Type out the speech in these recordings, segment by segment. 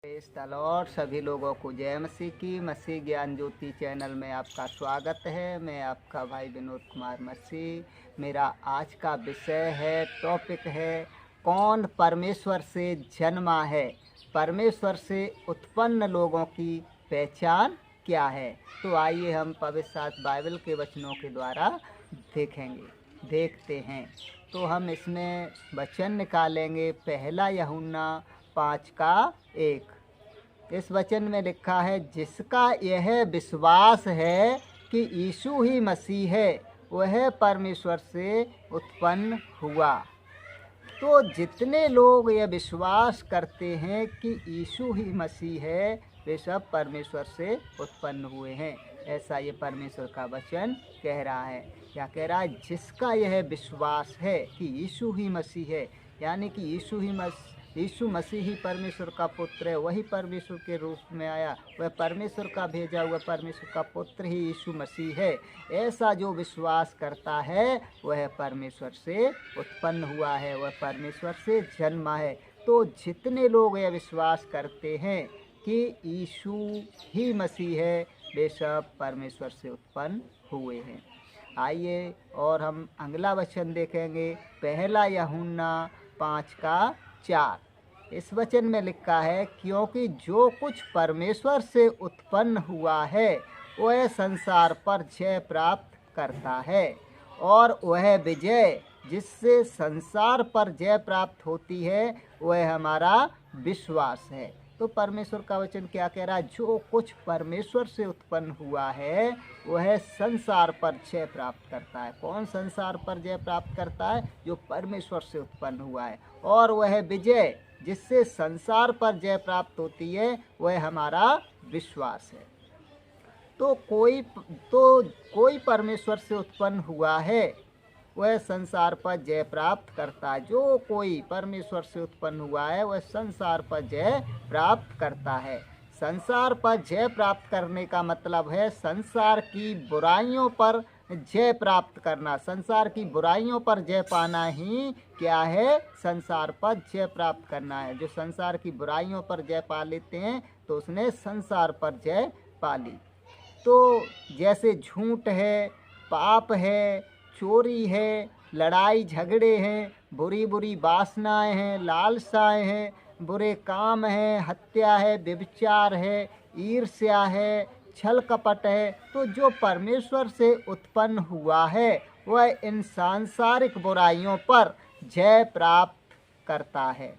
Praise the Lord. सभी लोगों को जय मसीह की। मसीह ज्ञान ज्योति चैनल में आपका स्वागत है। मैं आपका भाई विनोद कुमार मसीह। मेरा आज का विषय है, टॉपिक है, कौन परमेश्वर से जन्मा है, परमेश्वर से उत्पन्न लोगों की पहचान क्या है। तो आइए हम पवित्र शास्त्र बाइबल के वचनों के द्वारा देखते हैं। तो हम इसमें वचन निकालेंगे। पहला यूहन्ना 5:1। इस वचन में लिखा है, जिसका यह विश्वास है कि यीशु ही मसीह है, वह परमेश्वर से उत्पन्न हुआ। तो जितने लोग यह विश्वास करते हैं कि यीशु ही मसीह है, वे सब परमेश्वर से उत्पन्न हुए हैं। ऐसा ये परमेश्वर का वचन कह रहा है। क्या कह रहा है? जिसका यह विश्वास है कि यीशु ही मसीह है, यानी कि यीशु मसीह ही परमेश्वर का पुत्र है, वही परमेश्वर के रूप में आया, वह परमेश्वर का भेजा हुआ परमेश्वर का पुत्र ही यीशु मसीह है। ऐसा जो विश्वास करता है वह परमेश्वर से उत्पन्न हुआ है, वह परमेश्वर से जन्मा है। तो जितने लोग यह विश्वास करते हैं कि यीशु ही मसीह है, वे सब परमेश्वर से उत्पन्न हुए हैं। आइए और हम अगला वचन देखेंगे। पहला यूहन्ना 5:4। इस वचन में लिखा है, क्योंकि जो कुछ परमेश्वर से उत्पन्न हुआ है वह संसार पर जय प्राप्त करता है, और वह विजय जिससे संसार पर जय प्राप्त होती है वह हमारा विश्वास है। तो परमेश्वर का वचन क्या कह रहा है? जो कुछ परमेश्वर से उत्पन्न हुआ है वह संसार पर जय प्राप्त करता है। कौन संसार पर जय प्राप्त करता है? जो परमेश्वर से उत्पन्न हुआ है। और वह विजय जिससे संसार पर जय प्राप्त होती है वह हमारा विश्वास है। तो कोई परमेश्वर से उत्पन्न हुआ है वह संसार पर जय प्राप्त करता है। जो कोई परमेश्वर से उत्पन्न हुआ है वह संसार पर जय प्राप्त करता है। संसार पर जय प्राप्त करने का मतलब है संसार की बुराइयों पर जय प्राप्त करना। संसार की बुराइयों पर जय पाना ही क्या है? संसार पर जय प्राप्त करना है। जो संसार की बुराइयों पर जय पा लेते हैं तो उसने संसार पर जय पा ली। तो जैसे झूठ है, पाप है, चोरी है, लड़ाई झगड़े हैं, बुरी बुरी वासनाएं हैं, लालसाएं हैं, बुरे काम हैं, हत्या है, व्यभिचार है, ईर्ष्या है, छल कपट है। तो जो परमेश्वर से उत्पन्न हुआ है वह इन सांसारिक बुराइयों पर जय प्राप्त करता है।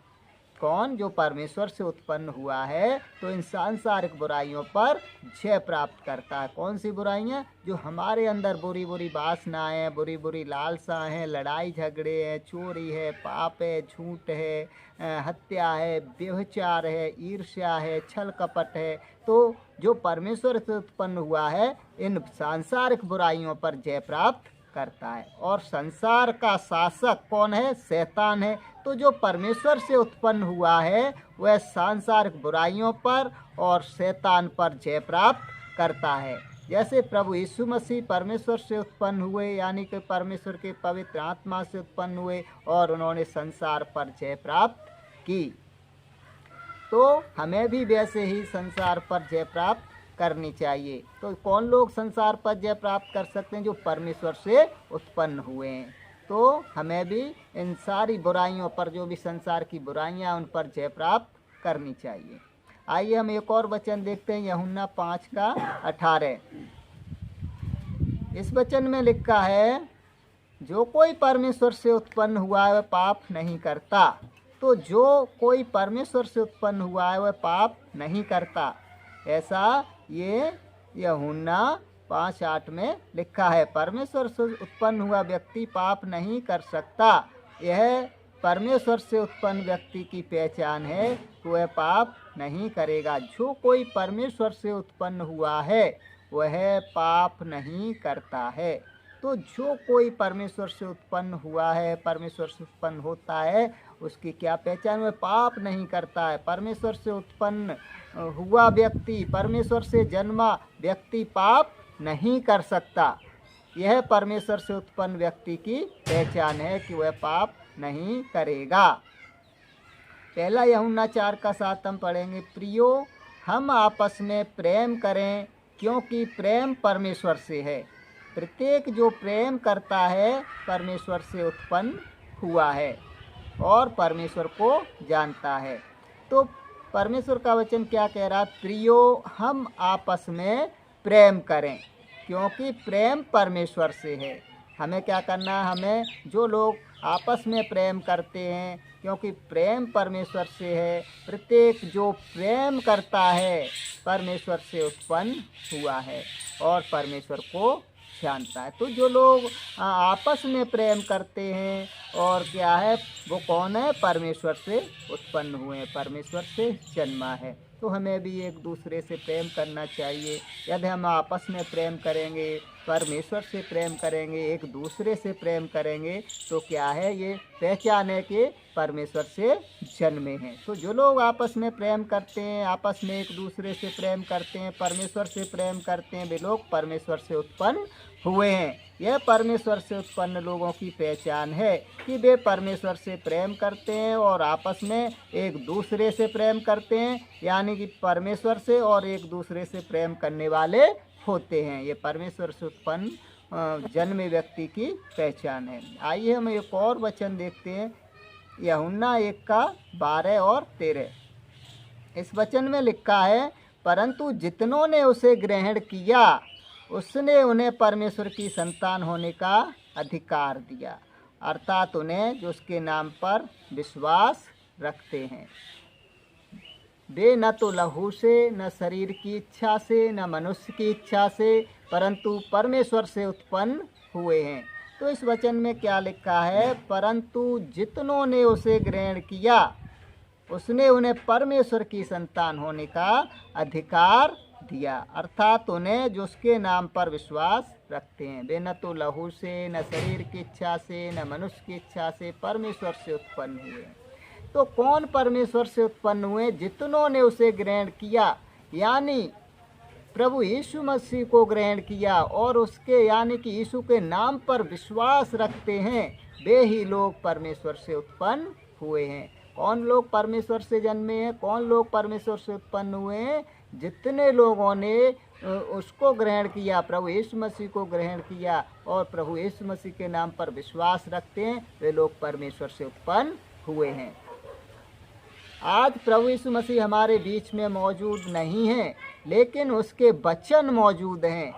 कौन? जो परमेश्वर से उत्पन्न हुआ है तो इन सांसारिक बुराइयों पर जय प्राप्त करता है। कौन सी बुराइयां? जो हमारे अंदर बुरी बुरी वासनाएं हैं, बुरी बुरी लालसाएं हैं, लड़ाई झगड़े हैं, चोरी है, पाप है, झूठ है, हत्या है, व्यभिचार है, ईर्ष्या है, छल कपट है। तो जो परमेश्वर से उत्पन्न हुआ है इन सांसारिक बुराइयों पर जय प्राप्त करता है। और संसार का शासक कौन है? शैतान है। तो जो परमेश्वर से उत्पन्न हुआ है वह सांसारिक बुराइयों पर और शैतान पर जय प्राप्त करता है। जैसे प्रभु यीशु मसीह परमेश्वर से उत्पन्न हुए, यानी कि परमेश्वर के पवित्र आत्मा से उत्पन्न हुए और उन्होंने संसार पर जय प्राप्त की, तो हमें भी वैसे ही संसार पर जय प्राप्त करनी चाहिए। तो कौन लोग संसार पर जय प्राप्त कर सकते हैं? जो परमेश्वर से उत्पन्न हुए हैं। तो हमें भी इन सारी बुराइयों पर, जो भी संसार की बुराइयां, उन पर जय प्राप्त करनी चाहिए। आइए हम एक और वचन देखते हैं, यूहन्ना 5:18। इस वचन में लिखा है, जो कोई परमेश्वर से उत्पन्न हुआ है वह पाप नहीं करता। तो जो कोई परमेश्वर से उत्पन्न हुआ है वह पाप नहीं करता। ऐसा ये यूहन्ना 5:8 में लिखा है। परमेश्वर से उत्पन्न हुआ व्यक्ति पाप नहीं कर सकता। यह परमेश्वर से उत्पन्न व्यक्ति की पहचान है कि वह पाप नहीं करेगा। जो कोई परमेश्वर से उत्पन्न हुआ है वह पाप नहीं करता है। तो जो कोई परमेश्वर से उत्पन्न हुआ है, परमेश्वर से उत्पन्न होता है, उसकी क्या पहचान? वह पाप नहीं करता है। परमेश्वर से उत्पन्न हुआ व्यक्ति, परमेश्वर से जन्मा व्यक्ति पाप नहीं कर सकता। यह परमेश्वर से उत्पन्न व्यक्ति की पहचान है कि वह पाप नहीं करेगा। पहला यूहन्ना 4 का 7 हम पढ़ेंगे। प्रियो, हम आपस में प्रेम करें, क्योंकि प्रेम परमेश्वर से है। प्रत्येक जो प्रेम करता है परमेश्वर से उत्पन्न हुआ है और परमेश्वर को जानता है। तो परमेश्वर का वचन क्या कह रहा? प्रियो, हम आपस में प्रेम करें, क्योंकि प्रेम परमेश्वर से है। हमें क्या करना है? हमें जो लोग आपस में प्रेम करते हैं, क्योंकि प्रेम परमेश्वर से है। प्रत्येक जो प्रेम करता है परमेश्वर से उत्पन्न हुआ है और परमेश्वर को जानता है। तो जो लोग आपस में प्रेम करते हैं और क्या है, वो कौन है? परमेश्वर से उत्पन्न हुए हैं, परमेश्वर से जन्मा है। तो हमें भी एक दूसरे से प्रेम करना चाहिए। यदि हम आपस में प्रेम करेंगे, परमेश्वर से प्रेम करेंगे, एक दूसरे से प्रेम करेंगे, तो क्या है, ये पहचान है कि परमेश्वर से जन्मे हैं। तो जो लोग आपस में प्रेम करते हैं, आपस में एक दूसरे से प्रेम करते हैं, परमेश्वर से प्रेम करते हैं, वे लोग परमेश्वर से उत्पन्न हुए हैं। यह परमेश्वर से उत्पन्न लोगों की पहचान है कि वे परमेश्वर से प्रेम करते हैं और आपस में एक दूसरे से प्रेम करते हैं, यानी कि परमेश्वर से और एक दूसरे से प्रेम करने वाले होते हैं। ये परमेश्वर से उत्पन्न जन्मे व्यक्ति की पहचान है। आइए हम एक और वचन देखते हैं, यूहन्ना 1 का 12 और 13। इस वचन में लिखा है, परंतु जितनों ने उसे ग्रहण किया, उसने उन्हें परमेश्वर की संतान होने का अधिकार दिया, अर्थात उन्हें जो उसके नाम पर विश्वास रखते हैं। वे न तो लहू से, न शरीर की इच्छा से, न मनुष्य की इच्छा से, परंतु परमेश्वर से उत्पन्न हुए हैं। तो इस वचन में क्या लिखा है? परंतु जितनों ने उसे ग्रहण किया, उसने उन्हें परमेश्वर की संतान होने का अधिकार दिया, अर्थात उन्हें जो उसके नाम पर विश्वास रखते हैं। वे न तो लहू से, न शरीर की इच्छा से, न मनुष्य की इच्छा से, परमेश्वर से उत्पन्न हुए। तो कौन परमेश्वर से उत्पन्न हुए? जितनों ने उसे ग्रहण किया, यानी प्रभु यीशु मसीह को ग्रहण किया और उसके यानी कि यीशु के नाम पर विश्वास रखते हैं, वे ही लोग परमेश्वर से उत्पन्न हुए हैं। कौन लोग परमेश्वर से जन्मे हैं? कौन लोग परमेश्वर से उत्पन्न हुए हैं? जितने लोगों ने उसको ग्रहण किया, प्रभु यीशु मसीह को ग्रहण किया और प्रभु यीशु मसीह के नाम पर विश्वास रखते हैं, वे लोग परमेश्वर से उत्पन्न हुए हैं। आज प्रभु यीशु मसीह हमारे बीच में मौजूद नहीं है, लेकिन उसके वचन मौजूद हैं।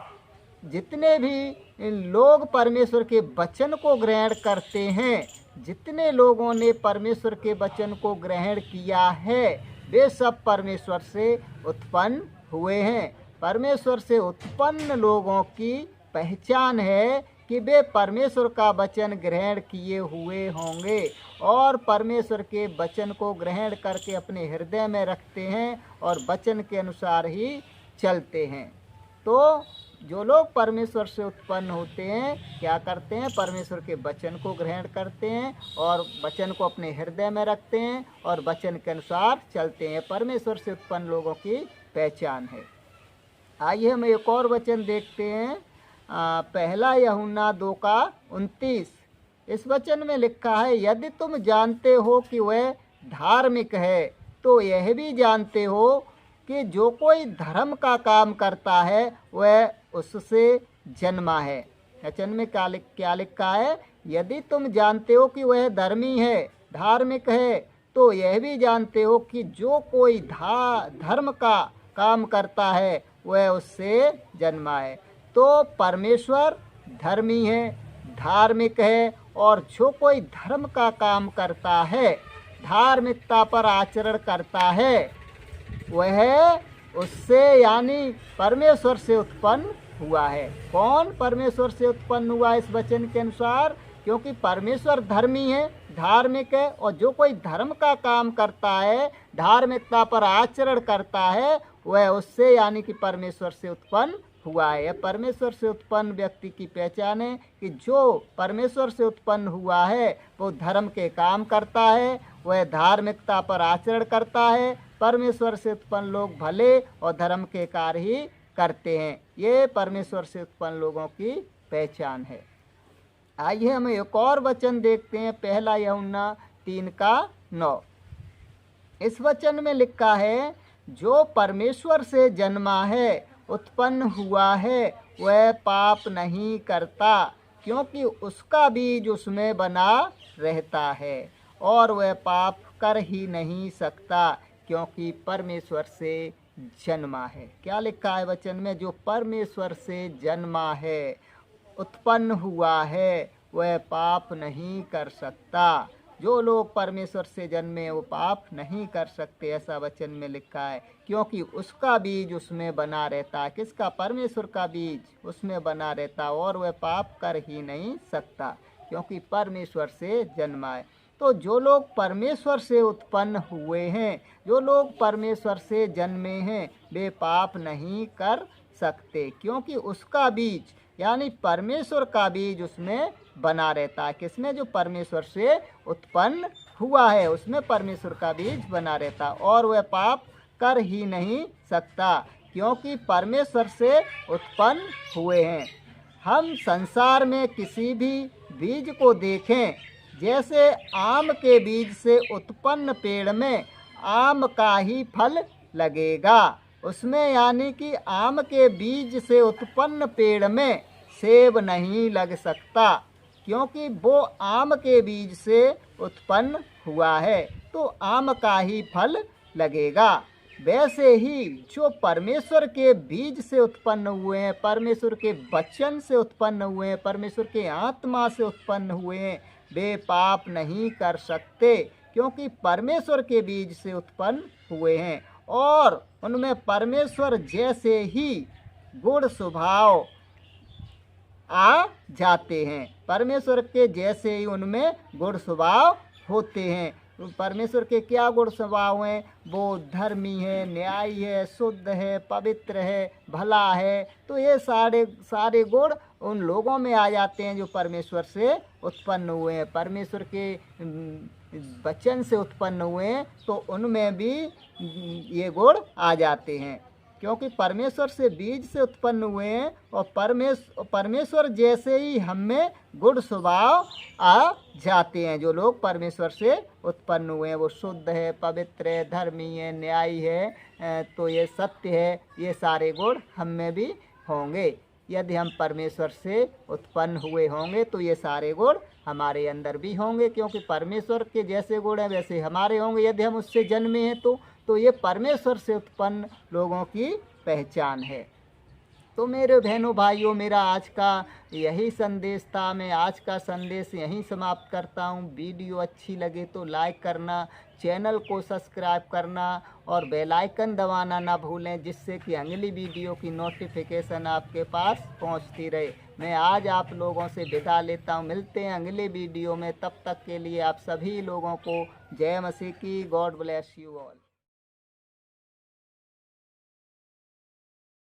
जितने भी लोग परमेश्वर के वचन को ग्रहण करते हैं, जितने लोगों ने परमेश्वर के वचन को ग्रहण किया है, वे सब परमेश्वर से उत्पन्न हुए हैं। परमेश्वर से उत्पन्न लोगों की पहचान है कि वे परमेश्वर का वचन ग्रहण किए हुए होंगे और परमेश्वर के वचन को ग्रहण करके अपने हृदय में रखते हैं और वचन के अनुसार ही चलते हैं। तो जो लोग परमेश्वर से उत्पन्न होते हैं, क्या करते हैं? परमेश्वर के वचन को ग्रहण करते हैं और वचन को अपने हृदय में रखते हैं और वचन के अनुसार चलते हैं। परमेश्वर से उत्पन्न लोगों की पहचान है। आइए हम एक और वचन देखते हैं, पहला यूहन्ना 2 का 29। इस वचन में लिखा है, यदि तुम जानते हो कि वह धार्मिक है, तो यह भी जानते हो कि जो कोई धर्म का काम करता है वह उससे जन्मा है। वचन में क्या लिखा है? यदि तुम जानते हो कि वह धर्मी है, धार्मिक है, तो यह भी जानते हो कि जो कोई धर्म का काम करता है वह उससे जन्मा है। तो परमेश्वर धर्मी है, धार्मिक है, और जो कोई धर्म का काम करता है, धार्मिकता पर आचरण करता है, वह उससे यानी परमेश्वर से उत्पन्न हुआ है। कौन परमेश्वर से उत्पन्न हुआ इस वचन के अनुसार? क्योंकि परमेश्वर धर्मी है, धार्मिक है, और जो कोई धर्म का काम करता है, धार्मिकता पर आचरण करता है, वह उससे यानी कि परमेश्वर से उत्पन्न हुआ है। यह परमेश्वर से उत्पन्न व्यक्ति की पहचान है कि जो परमेश्वर से उत्पन्न हुआ है वो धर्म के काम करता है, वह धार्मिकता पर आचरण करता है। परमेश्वर से उत्पन्न लोग भले और धर्म के कार्य ही करते हैं। ये परमेश्वर से उत्पन्न लोगों की पहचान है। आइए हम एक और वचन देखते हैं, पहला यूहन्ना 3 का 9। इस वचन में लिखा है, जो परमेश्वर से जन्मा है, उत्पन्न हुआ है, वह पाप नहीं करता, क्योंकि उसका बीज उसमें बना रहता है, और वह पाप कर ही नहीं सकता, क्योंकि परमेश्वर से जन्मा है। क्या लिखा है वचन में? जो परमेश्वर से जन्मा है, उत्पन्न हुआ है, वह पाप नहीं कर सकता। जो लोग परमेश्वर से जन्मे वो पाप नहीं कर सकते, ऐसा वचन में लिखा है, क्योंकि उसका बीज उसमें बना रहता है। किसका? परमेश्वर का बीज उसमें बना रहता, और वह पाप कर ही नहीं सकता, क्योंकि परमेश्वर से जन्मा है। तो जो लोग परमेश्वर से उत्पन्न हुए हैं, जो लोग परमेश्वर से जन्मे हैं, वे पाप नहीं कर सकते, क्योंकि उसका बीज यानी परमेश्वर का बीज उसमें बना रहता है। किसमें? जो परमेश्वर से उत्पन्न हुआ है, उसमें परमेश्वर का बीज बना रहता, और वह पाप कर ही नहीं सकता, क्योंकि परमेश्वर से उत्पन्न हुए हैं। हम संसार में किसी भी बीज को देखें, जैसे आम के बीज से उत्पन्न पेड़ में आम का ही फल लगेगा, उसमें यानी कि आम के बीज से उत्पन्न पेड़ में सेब नहीं लग सकता, क्योंकि वो आम के बीज से उत्पन्न हुआ है, तो आम का ही फल लगेगा। वैसे ही जो परमेश्वर के बीज से उत्पन्न हुए हैं, परमेश्वर के वचन से उत्पन्न हुए हैं, परमेश्वर के आत्मा से उत्पन्न हुए हैं, वे पाप नहीं कर सकते, क्योंकि परमेश्वर के बीज से उत्पन्न हुए हैं, और उनमें परमेश्वर जैसे ही गुण स्वभाव आ जाते हैं। परमेश्वर के जैसे ही उनमें गुण स्वभाव होते हैं। परमेश्वर के क्या गुण स्वभाव हैं? वो धर्मी है, न्यायी है, शुद्ध है, पवित्र है, भला है। तो ये सारे गुण उन लोगों में आ जाते हैं जो परमेश्वर से उत्पन्न हुए हैं, परमेश्वर के वचन से उत्पन्न हुए हैं, तो उनमें भी ये गुण आ जाते हैं, क्योंकि परमेश्वर से बीज से उत्पन्न हुए हैं, और परमेश्वर जैसे ही हमें गुण स्वभाव आ जाते हैं। जो लोग परमेश्वर से उत्पन्न हुए हैं वो शुद्ध है, पवित्र है, धर्मी है, न्यायी है, तो ये सत्य है, ये सारे गुण हम में भी होंगे। यदि हम परमेश्वर से उत्पन्न हुए होंगे तो ये सारे गुण हमारे अंदर भी होंगे, क्योंकि परमेश्वर के जैसे गुण हैं वैसे हमारे होंगे। यदि हम उससे जन्मे हैं तो ये परमेश्वर से उत्पन्न लोगों की पहचान है। तो मेरे बहनों भाइयों, मेरा आज का यही संदेश था। मैं आज का संदेश यहीं समाप्त करता हूँ। वीडियो अच्छी लगे तो लाइक करना, चैनल को सब्सक्राइब करना और बेल आइकन दबाना ना भूलें, जिससे कि अगली वीडियो की नोटिफिकेशन आपके पास पहुंचती रहे। मैं आज आप लोगों से विदा लेता हूं। मिलते हैं अगले वीडियो में। तब तक के लिए आप सभी लोगों को जय मसीह की। God bless you all.